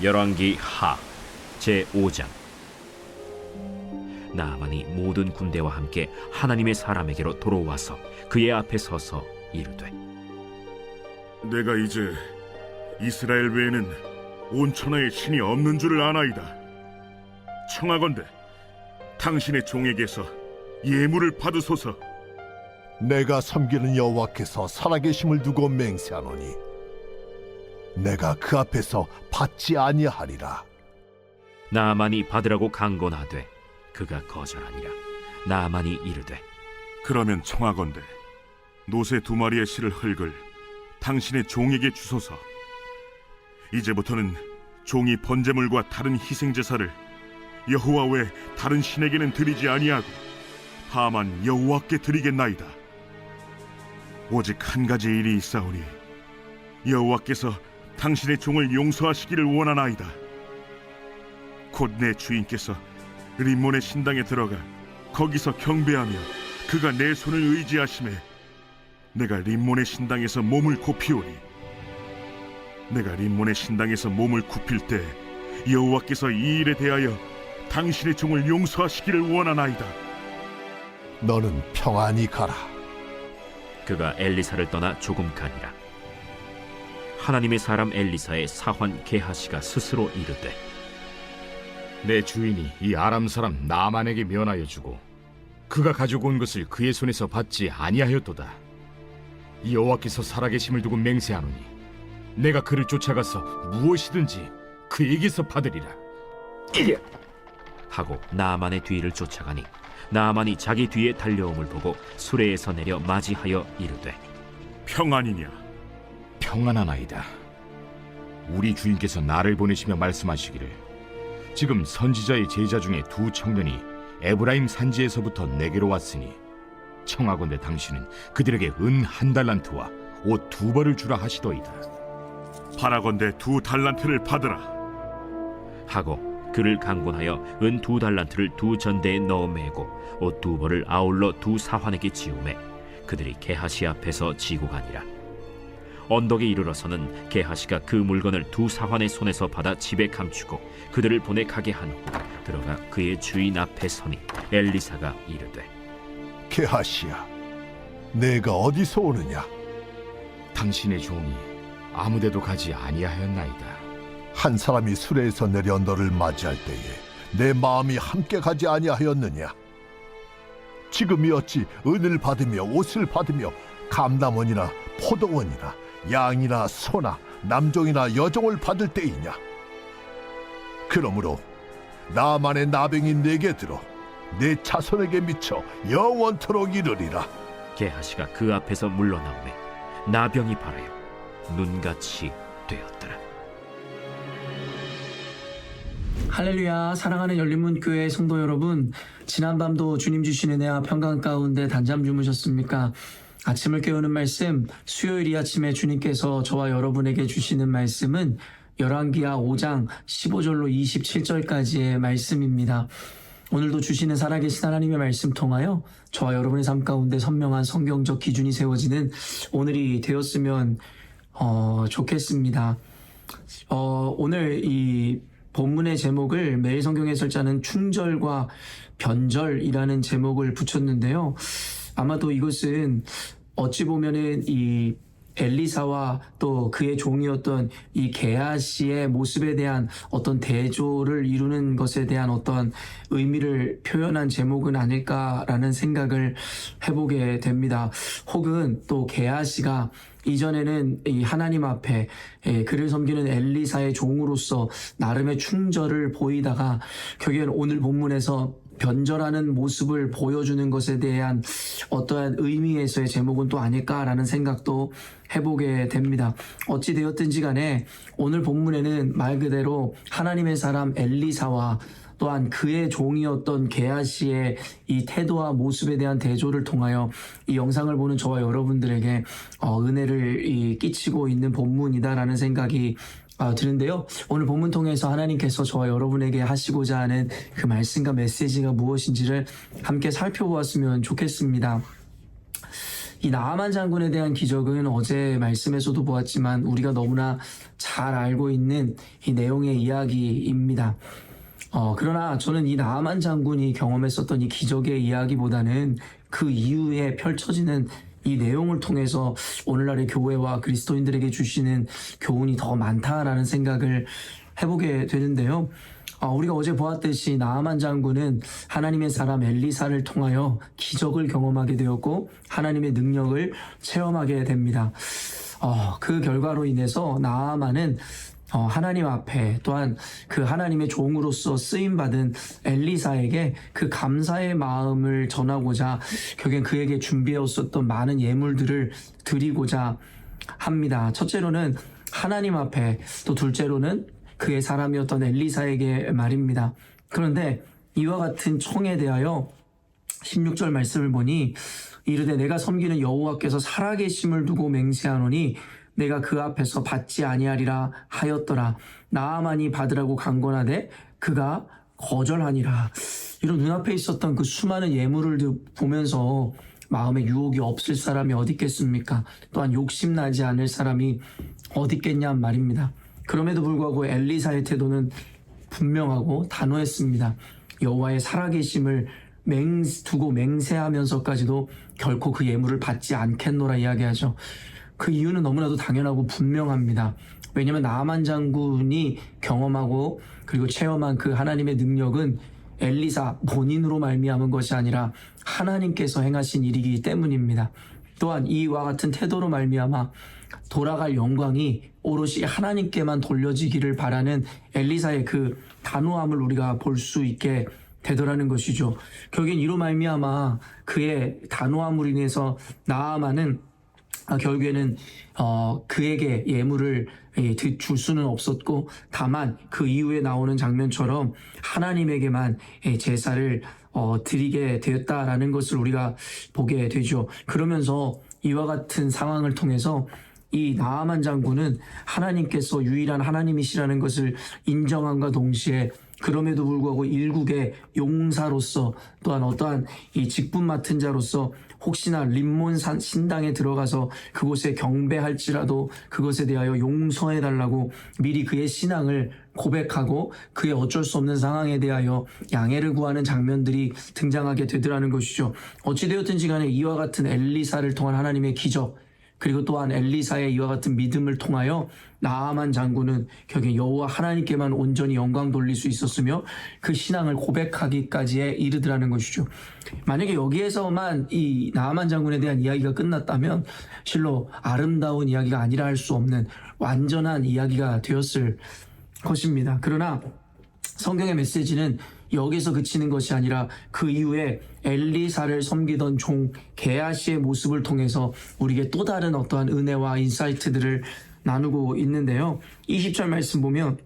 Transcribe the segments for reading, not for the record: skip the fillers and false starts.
열왕기 하 제5장. 나아만이 모든 군대와 함께 하나님의 사람에게로 돌아와서 그의 앞에 서서 이르되, 내가 이제 이스라엘 외에는 온 천하에 신이 없는 줄을 아나이다. 청하건대 당신의 종에게서 예물을 받으소서. 내가 섬기는 여호와께서 살아계심을 두고 맹세하노니 내가 그 앞에서 받지 아니하리라. 나아만이 받으라고 강권하되 그가 거절하니라. 나아만이 이르되, 그러면 청하건대 노새 2마리의 실을 흙을 당신의 종에게 주소서. 이제부터는 종이 번제물과 다른 희생제사를 여호와 외 다른 신에게는 드리지 아니하고 다만 여호와께 드리겠나이다. 오직 한 가지 일이 있사오니 여호와께서 당신의 종을 용서하시기를 원하나이다. 곧 내 주인께서 림몬의 신당에 들어가 거기서 경배하며 그가 내 손을 의지하심에 내가 림몬의 신당에서 몸을 굽히오니 내가 림몬의 신당에서 몸을 굽힐 때 여호와께서 이 일에 대하여 당신의 종을 용서하시기를 원하나이다. 너는 평안히 가라. 그가 엘리사를 떠나 조금 가니라. 하나님의 사람 엘리사의 사환 게하시가 스스로 이르되, 내 주인이 이 아람 사람 나아만에게 면하여 주고 그가 가지고 온 것을 그의 손에서 받지 아니하였도다. 이 여호와께서 살아계심을 두고 맹세하노니 내가 그를 쫓아가서 무엇이든지 그에게서 받으리라 하고 나아만의 뒤를 쫓아가니 나아만이 자기 뒤에 달려옴을 보고 수레에서 내려 맞이하여 이르되, 평안이냐? 평안하나이다. 우리 주인께서 나를 보내시며 말씀하시기를 지금 선지자의 제자 중에 2 청년이 에브라임 산지에서부터 내게로 왔으니 청하건대 당신은 그들에게 은 1달란트와 옷 2벌을 주라 하시더이다. 바라건대 2달란트를 받으라. 하고 그를 강권하여 은 2달란트를 2 전대에 넣어 매고 옷 2벌을 아울러 2 사환에게 지우매 그들이 게하시 앞에서 지고 가니라. 언덕에 이르러서는 게하시가 그 물건을 2 사환의 손에서 받아 집에 감추고 그들을 보내 가게 한 후 들어가 그의 주인 앞에 서니 엘리사가 이르되, 게하시야, 내가 어디서 오느냐? 당신의 종이 아무데도 가지 아니하였나이다. 한 사람이 수레에서 내려 너를 맞이할 때에 내 마음이 함께 가지 아니하였느냐? 지금이 어찌 은을 받으며 옷을 받으며 감남원이나 포도원이나 양이나 소나 남종이나 여종을 받을 때이냐? 그러므로 나만의 나병이 내게 들어 내 자손에게 미쳐 영원토록 이르리라. 게하시가 그 앞에서 물러나오매 나병이 발하여 눈같이 되었더라. 할렐루야. 사랑하는 열린문교회 성도 여러분, 지난밤도 주님 주신 은혜와 평강 가운데 단잠 주무셨습니까? 아침을 깨우는 말씀, 수요일 이 아침에 주님께서 저와 여러분에게 주시는 말씀은 열왕기하 5장 15절로 27절까지의 말씀입니다. 오늘도 주시는 살아계신 하나님의 말씀 통하여 저와 여러분의 삶 가운데 선명한 성경적 기준이 세워지는 오늘이 되었으면 좋겠습니다. 오늘 이 본문의 제목을 매일 성경 해설자는 충절과 변절이라는 제목을 붙였는데요. 아마도 이것은 어찌 보면은 이 엘리사와 또 그의 종이었던 이 게하시의 모습에 대한 어떤 대조를 이루는 것에 대한 어떤 의미를 표현한 제목은 아닐까라는 생각을 해보게 됩니다. 혹은 또 게하시가 이전에는 이 하나님 앞에 그를 섬기는 엘리사의 종으로서 나름의 충절을 보이다가 결국엔 오늘 본문에서 변절하는 모습을 보여주는 것에 대한 어떠한 의미에서의 제목은 또 아닐까라는 생각도 해보게 됩니다. 어찌 되었든지 간에 오늘 본문에는 말 그대로 하나님의 사람 엘리사와 또한 그의 종이었던 게하시의 이 태도와 모습에 대한 대조를 통하여 이 영상을 보는 저와 여러분들에게 은혜를 끼치고 있는 본문이다라는 생각이 드는데요. 오늘 본문 통해서 하나님께서 저와 여러분에게 하시고자 하는 그 말씀과 메시지가 무엇인지를 함께 살펴보았으면 좋겠습니다. 이 나아만 장군에 대한 기적은 어제 말씀에서도 보았지만 우리가 너무나 잘 알고 있는 이 내용의 이야기입니다. 그러나 저는 이 나아만 장군이 경험했었던 이 기적의 이야기보다는 그 이후에 펼쳐지는 이 내용을 통해서 오늘날의 교회와 그리스도인들에게 주시는 교훈이 더 많다라는 생각을 해보게 되는데요. 우리가 어제 보았듯이 나아만 장군은 하나님의 사람 엘리사를 통하여 기적을 경험하게 되었고 하나님의 능력을 체험하게 됩니다. 그 결과로 인해서 나아만은 하나님 앞에 또한 그 하나님의 종으로서 쓰임받은 엘리사에게 그 감사의 마음을 전하고자 결국엔 그에게 준비해왔었던 많은 예물들을 드리고자 합니다. 첫째로는 하나님 앞에, 또 둘째로는 그의 사람이었던 엘리사에게 말입니다. 그런데 이와 같은 청에 대하여 16절 말씀을 보니 이르되 내가 섬기는 여호와께서 살아계심을 두고 맹세하노니 내가 그 앞에서 받지 아니하리라 하였더라. 나아만이 받으라고 강권하되 그가 거절하니라. 이런 눈앞에 있었던 그 수많은 예물을 보면서 마음에 유혹이 없을 사람이 어디 있겠습니까? 또한 욕심나지 않을 사람이 어디 있겠냐 말입니다. 그럼에도 불구하고 엘리사의 태도는 분명하고 단호했습니다. 여호와의 살아계심을 두고 맹세하면서까지도 결코 그 예물을 받지 않겠노라 이야기하죠. 그 이유는 너무나도 당연하고 분명합니다. 왜냐하면 나아만 장군이 경험하고 그리고 체험한 그 하나님의 능력은 엘리사 본인으로 말미암은 것이 아니라 하나님께서 행하신 일이기 때문입니다. 또한 이와 같은 태도로 말미암아 돌아갈 영광이 오롯이 하나님께만 돌려지기를 바라는 엘리사의 그 단호함을 우리가 볼 수 있게 되더라는 것이죠. 결국엔 이로 말미암아 그의 단호함으로 인해서 나아만은 결국에는 그에게 예물을 줄 수는 없었고 다만 그 이후에 나오는 장면처럼 하나님에게만 제사를 드리게 되었다라는 것을 우리가 보게 되죠. 그러면서 이와 같은 상황을 통해서 이 나아만 장군은 하나님께서 유일한 하나님이시라는 것을 인정함과 동시에 그럼에도 불구하고 일국의 용사로서 또한 어떠한 이 직분 맡은 자로서 혹시나 림몬 신당에 들어가서 그곳에 경배할지라도 그것에 대하여 용서해달라고 미리 그의 신앙을 고백하고 그의 어쩔 수 없는 상황에 대하여 양해를 구하는 장면들이 등장하게 되더라는 것이죠. 어찌되었든지 간에 이와 같은 엘리사를 통한 하나님의 기적, 그리고 또한 엘리사의 이와 같은 믿음을 통하여 나아만 장군은 결국 여호와 하나님께만 온전히 영광 돌릴 수 있었으며 그 신앙을 고백하기까지에 이르더라는 것이죠. 만약에 여기에서만 이 나아만 장군에 대한 이야기가 끝났다면 실로 아름다운 이야기가 아니라 할 수 없는 완전한 이야기가 되었을 것입니다. 그러나 성경의 메시지는 여기서 그치는 것이 아니라 그 이후에 엘리사를 섬기던 종 게하시의 모습을 통해서 우리에게 또 다른 어떠한 은혜와 인사이트들을 나누고 있는데요. 20절 말씀 보면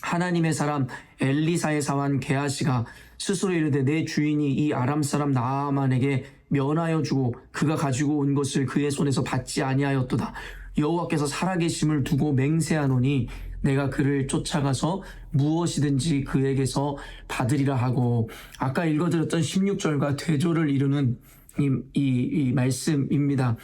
하나님의 사람 엘리사의 사환 게하시가 스스로 이르되 내 주인이 이 아람 사람 나아만에게 면하여 주고 그가 가지고 온 것을 그의 손에서 받지 아니하였도다. 여호와께서 살아계심을 두고 맹세하노니 내가 그를 쫓아가서 무엇이든지 그에게서 받으리라 하고, 아까 읽어드렸던 16절과 되조를 이루는 이 말씀입니다.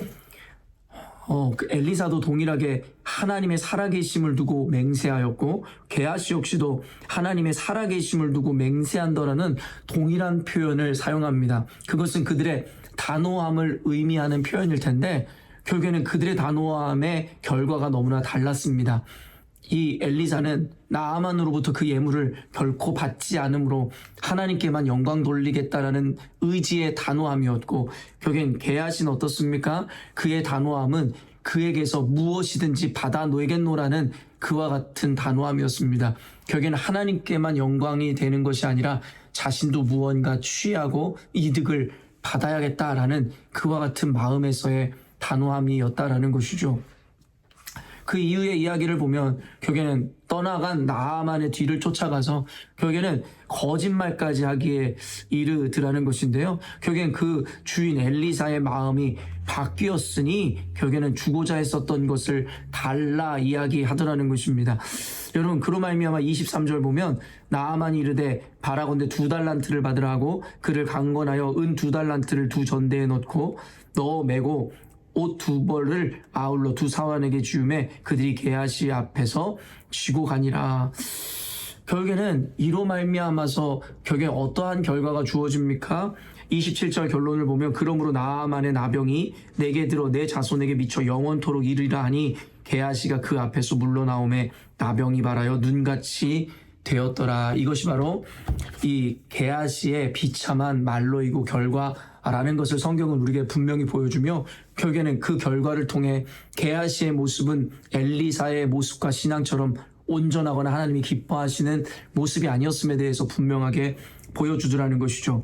그 엘리사도 동일하게 하나님의 살아계심을 두고 맹세하였고 게하시 역시도 하나님의 살아계심을 두고 맹세한다라는 동일한 표현을 사용합니다. 그것은 그들의 단호함을 의미하는 표현일 텐데 결국에는 그들의 단호함의 결과가 너무나 달랐습니다. 이 엘리사는 나아만으로부터 그 예물을 결코 받지 않으므로 하나님께만 영광 돌리겠다라는 의지의 단호함이었고, 결국엔 게하시는 어떻습니까? 그의 단호함은 그에게서 무엇이든지 받아 놓이겠노라는 그와 같은 단호함이었습니다. 결국엔 하나님께만 영광이 되는 것이 아니라 자신도 무언가 취하고 이득을 받아야겠다라는 그와 같은 마음에서의 단호함이었다라는 것이죠. 그 이후의 이야기를 보면 결국에는 떠나간 나아만의 뒤를 쫓아가서 결국에는 거짓말까지 하기에 이르더라는 것인데요. 결국엔 그 주인 엘리사의 마음이 바뀌었으니 결국에는 주고자 했었던 것을 달라 이야기하더라는 것입니다. 여러분, 그로 말미암아 23절 보면 나아만이 이르되 바라건대 2달란트를 받으라 하고 그를 강권하여 은 2달란트를 두 전대에 넣고 넣어 매고 옷 두 벌을 아울러 두 사환에게 지우매 그들이 게하시 앞에서 지고 가니라. 결국에는 이로 말미암아서 결국에 어떠한 결과가 주어집니까? 27절 결론을 보면 그러므로 나아만의 나병이 내게 들어 내 자손에게 미쳐 영원토록 이르리라 하니 게하시가 그 앞에서 물러나오매 나병이 발하여 눈같이 되었더라. 이것이 바로 이 게하시의 비참한 말로이고 결과라는 것을 성경은 우리에게 분명히 보여주며 결국에는 그 결과를 통해 게하시의 모습은 엘리사의 모습과 신앙처럼 온전하거나 하나님이 기뻐하시는 모습이 아니었음에 대해서 분명하게 보여주더라는 것이죠.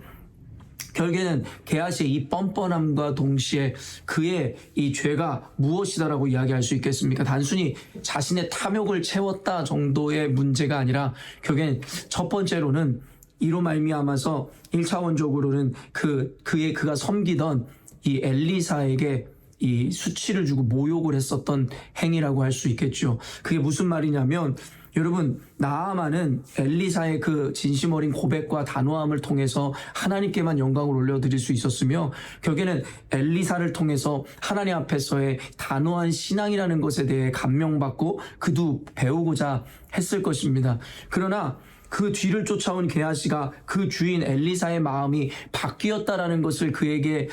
결국에는 게하시의 이 뻔뻔함과 동시에 그의 이 죄가 무엇이다라고 이야기할 수 있겠습니까? 단순히 자신의 탐욕을 채웠다 정도의 문제가 아니라 결국엔 첫 번째로는 이로 말미암아서 1차원적으로는 그가 섬기던 이 엘리사에게 이 수치를 주고 모욕을 했었던 행위라고 할 수 있겠죠. 그게 무슨 말이냐면 여러분 나아만은 엘리사의 그 진심 어린 고백과 단호함을 통해서 하나님께만 영광을 올려드릴 수 있었으며 결국에는 엘리사를 통해서 하나님 앞에서의 단호한 신앙이라는 것에 대해 감명받고 그도 배우고자 했을 것입니다. 그러나 그 뒤를 쫓아온 게하시가 그 주인 엘리사의 마음이 바뀌었다라는 것을 그에게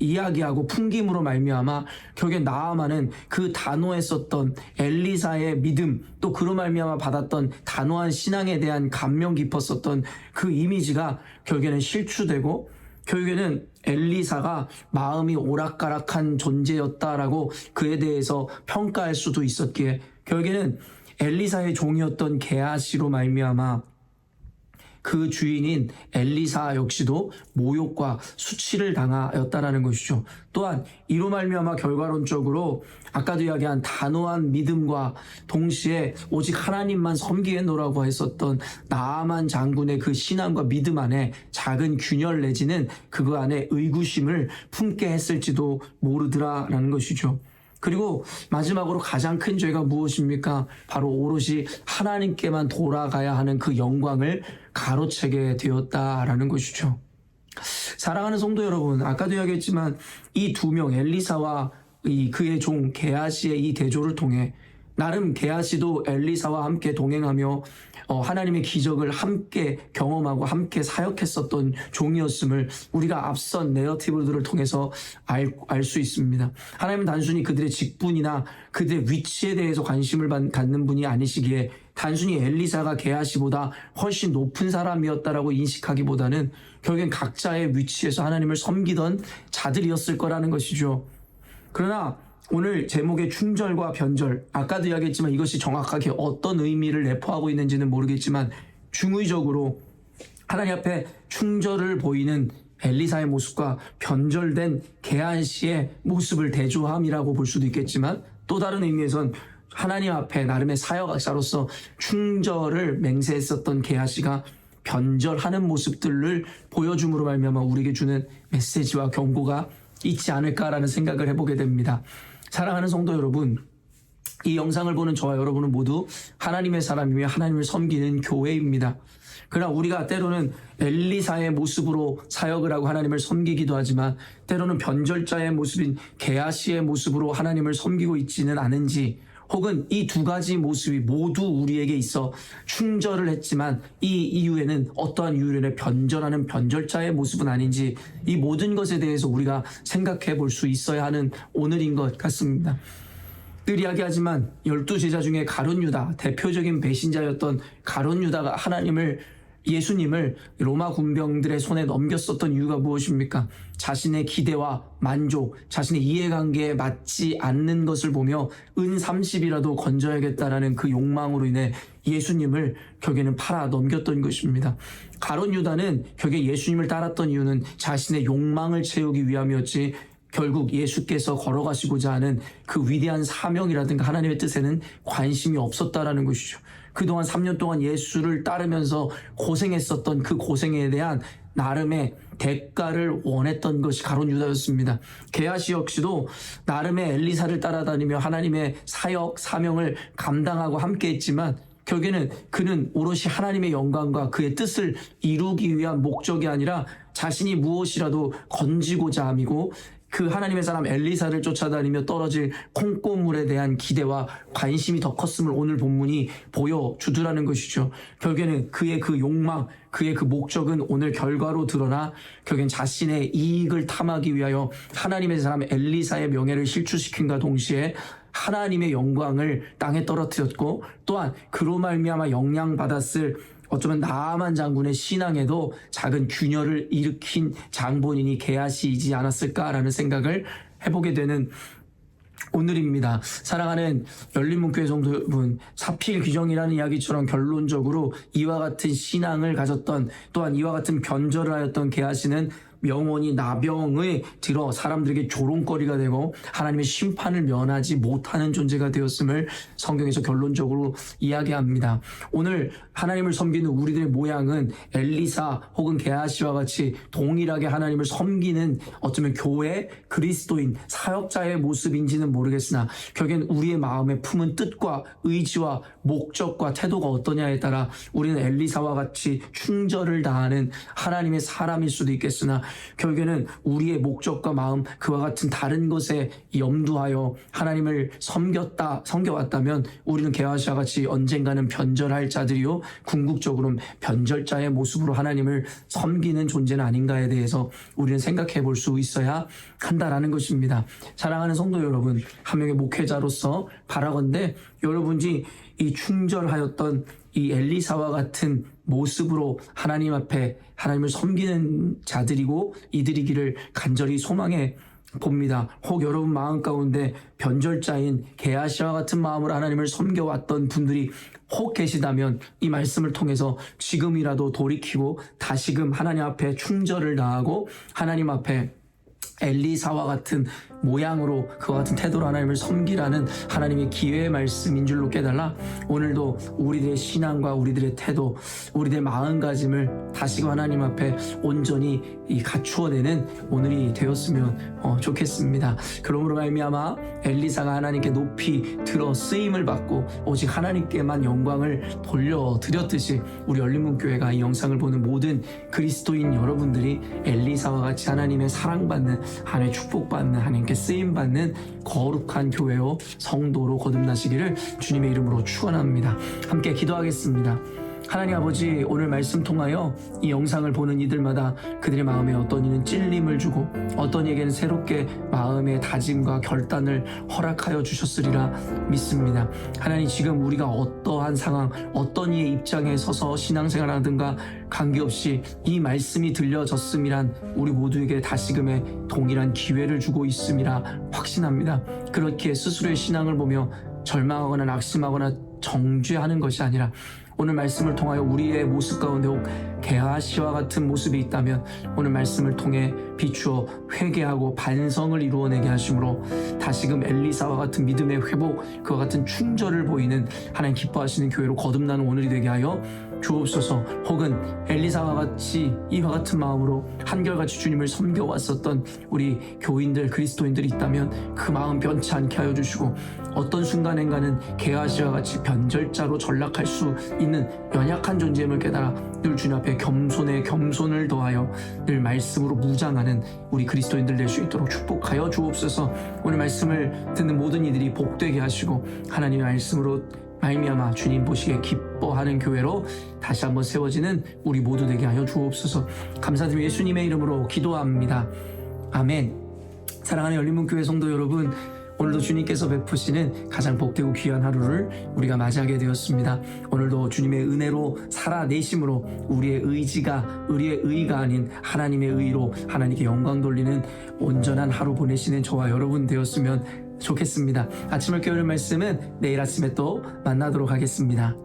이야기하고 풍김으로 말미암아 결국에 나아만은 그 단호했었던 엘리사의 믿음 또 그로 말미암아 받았던 단호한 신앙에 대한 감명 깊었었던 그 이미지가 결국에는 실추되고 결국에는 엘리사가 마음이 오락가락한 존재였다라고 그에 대해서 평가할 수도 있었기에 결국에는 엘리사의 종이었던 게하시로 말미암아 그 주인인 엘리사 역시도 모욕과 수치를 당하였다라는 것이죠. 또한 이로 말미암아 결과론적으로 아까도 이야기한 단호한 믿음과 동시에 오직 하나님만 섬기겠노라고 했었던 나아만 장군의 그 신앙과 믿음 안에 작은 균열 내지는 그거 안에 의구심을 품게 했을지도 모르더라라는 것이죠. 그리고 마지막으로 가장 큰 죄가 무엇입니까? 바로 오롯이 하나님께만 돌아가야 하는 그 영광을 가로채게 되었다라는 것이죠. 사랑하는 성도 여러분, 아까도 이야기했지만 이 두 명 엘리사와 그의 종 게하시의 이 대조를 통해 나름 게하시도 엘리사와 함께 동행하며 하나님의 기적을 함께 경험하고 함께 사역했었던 종이었음을 우리가 앞선 내러티브들을 통해서 알 수 있습니다. 하나님은 단순히 그들의 직분이나 그들의 위치에 대해서 관심을 갖는 분이 아니시기에 단순히 엘리사가 게하시보다 훨씬 높은 사람이었다라고 인식하기보다는 결국엔 각자의 위치에서 하나님을 섬기던 자들이었을 거라는 것이죠. 그러나 오늘 제목의 충절과 변절, 아까도 이야기했지만 이것이 정확하게 어떤 의미를 내포하고 있는지는 모르겠지만 중의적으로 하나님 앞에 충절을 보이는 엘리사의 모습과 변절된 게하시의 모습을 대조함이라고 볼 수도 있겠지만 또 다른 의미에선 하나님 앞에 나름의 사역자로서 충절을 맹세했었던 게하시가 변절하는 모습들을 보여줌으로 말미암아 우리에게 주는 메시지와 경고가 있지 않을까라는 생각을 해보게 됩니다. 사랑하는 성도 여러분, 이 영상을 보는 저와 여러분은 모두 하나님의 사람이며 하나님을 섬기는 교회입니다. 그러나 우리가 때로는 엘리사의 모습으로 사역을 하고 하나님을 섬기기도 하지만 때로는 변절자의 모습인 게하시의 모습으로 하나님을 섬기고 있지는 않은지, 혹은 이 두 가지 모습이 모두 우리에게 있어 충절을 했지만 이 이후에는 어떠한 이유로 변절하는 변절자의 모습은 아닌지, 이 모든 것에 대해서 우리가 생각해 볼 수 있어야 하는 오늘인 것 같습니다. 늘 이야기하지만 12제자 중에 가룟 유다, 대표적인 배신자였던 가룟 유다가 예수님을 로마 군병들의 손에 넘겼었던 이유가 무엇입니까? 자신의 기대와 만족, 자신의 이해관계에 맞지 않는 것을 보며 은 30이라도 건져야겠다라는 그 욕망으로 인해 예수님을 결국에는 팔아 넘겼던 것입니다. 가룟 유다는 결국에 예수님을 따랐던 이유는 자신의 욕망을 채우기 위함이었지 결국 예수께서 걸어가시고자 하는 그 위대한 사명이라든가 하나님의 뜻에는 관심이 없었다라는 것이죠. 그동안 3년 동안 예수를 따르면서 고생했었던 그 고생에 대한 나름의 대가를 원했던 것이 가룟 유다였습니다. 게하시 역시도 나름의 엘리사를 따라다니며 하나님의 사역, 사명을 감당하고 함께했지만 결국에는 그는 오롯이 하나님의 영광과 그의 뜻을 이루기 위한 목적이 아니라 자신이 무엇이라도 건지고자 함이고 그 하나님의 사람 엘리사를 쫓아다니며 떨어질 콩고물에 대한 기대와 관심이 더 컸음을 오늘 본문이 보여주더라는 것이죠. 결국에는 그의 그 욕망, 그의 그 목적은 오늘 결과로 드러나 결국엔 자신의 이익을 탐하기 위하여 하나님의 사람 엘리사의 명예를 실추시킨과 동시에 하나님의 영광을 땅에 떨어뜨렸고 또한 그로 말미암아 영향받았을 어쩌면 나아만 장군의 신앙에도 작은 균열을 일으킨 장본인이 게하시이지 않았을까라는 생각을 해보게 되는 오늘입니다. 사랑하는 열린문교회 성도 여러분, 사필 규정이라는 이야기처럼 결론적으로 이와 같은 신앙을 가졌던 또한 이와 같은 변절을 하였던 게하시는 영원히 나병에 들어 사람들에게 조롱거리가 되고 하나님의 심판을 면하지 못하는 존재가 되었음을 성경에서 결론적으로 이야기합니다. 오늘 하나님을 섬기는 우리들의 모양은 엘리사 혹은 게하시와 같이 동일하게 하나님을 섬기는 어쩌면 교회 그리스도인 사역자의 모습인지는 모르겠으나 결국엔 우리의 마음에 품은 뜻과 의지와 목적과 태도가 어떠냐에 따라 우리는 엘리사와 같이 충절을 다하는 하나님의 사람일 수도 있겠으나 결국에는 우리의 목적과 마음 그와 같은 다른 것에 염두하여 하나님을 섬겨왔다면 우리는 게하시와 같이 언젠가는 변절할 자들이요 궁극적으로는 변절자의 모습으로 하나님을 섬기는 존재는 아닌가에 대해서 우리는 생각해 볼 수 있어야 한다라는 것입니다. 사랑하는 성도 여러분, 한 명의 목회자로서 바라건대 여러분이 이 충절하였던 이 엘리사와 같은 모습으로 하나님 앞에 하나님을 섬기는 자들이고 이들이기를 간절히 소망해 봅니다. 혹 여러분 마음 가운데 변절자인 게하시와 같은 마음으로 하나님을 섬겨왔던 분들이 혹 계시다면 이 말씀을 통해서 지금이라도 돌이키고 다시금 하나님 앞에 충절을 다하고 하나님 앞에 엘리사와 같은 모양으로 그와 같은 태도로 하나님을 섬기라는 하나님의 기회의 말씀인 줄로 깨달아 오늘도 우리들의 신앙과 우리들의 태도, 우리들의 마음가짐을 다시금 하나님 앞에 온전히 갖추어내는 오늘이 되었으면 좋겠습니다. 그러므로 말미암아 엘리사가 하나님께 높이 들어 쓰임을 받고 오직 하나님께만 영광을 돌려드렸듯이 우리 열린문교회가 이 영상을 보는 모든 그리스도인 여러분들이 엘리사와 같이 하나님의 사랑받는 하나님의 축복받는 하나님께 쓰임받는 거룩한 교회요 성도로 거듭나시기를 주님의 이름으로 축원합니다. 함께 기도하겠습니다. 하나님 아버지, 오늘 말씀 통하여 이 영상을 보는 이들마다 그들의 마음에 어떤 이는 찔림을 주고 어떤 이에게는 새롭게 마음의 다짐과 결단을 허락하여 주셨으리라 믿습니다. 하나님, 지금 우리가 어떠한 상황, 어떤 이의 입장에 서서 신앙생활하든가 관계없이 이 말씀이 들려졌음이란 우리 모두에게 다시금의 동일한 기회를 주고 있음이라 확신합니다. 그렇기에 스스로의 신앙을 보며 절망하거나 낙심하거나 정죄하는 것이 아니라 오늘 말씀을 통하여 우리의 모습 가운데 혹 게하시와 같은 모습이 있다면 오늘 말씀을 통해 비추어 회개하고 반성을 이루어내게 하심으로 다시금 엘리사와 같은 믿음의 회복, 그와 같은 충절을 보이는 하나님 기뻐하시는 교회로 거듭나는 오늘이 되게 하여 주옵소서. 혹은 엘리사와 같이 이와 같은 마음으로 한결같이 주님을 섬겨왔었던 우리 교인들, 그리스도인들이 있다면 그 마음 변치 않게 하여 주시고 어떤 순간엔가는 게하시와 같이 변절자로 전락할 수 있는 연약한 존재임을 깨달아 늘 주님 앞에 겸손에 겸손을 더하여 늘 말씀으로 무장하는 우리 그리스도인들 될 수 있도록 축복하여 주옵소서. 오늘 말씀을 듣는 모든 이들이 복되게 하시고 하나님의 말씀으로 말미암아 주님 보시기에 기뻐하는 교회로 다시 한번 세워지는 우리 모두 되게 하여 주옵소서. 감사드리며 예수님의 이름으로 기도합니다. 아멘. 사랑하는 열린문교회 성도 여러분, 오늘도 주님께서 베푸시는 가장 복되고 귀한 하루를 우리가 맞이하게 되었습니다. 오늘도 주님의 은혜로 살아내심으로 우리의 의가 아닌 하나님의 의로 하나님께 영광 돌리는 온전한 하루 보내시는 저와 여러분 되었으면 좋겠습니다. 아침을 깨우는 말씀은 내일 아침에 또 만나도록 하겠습니다.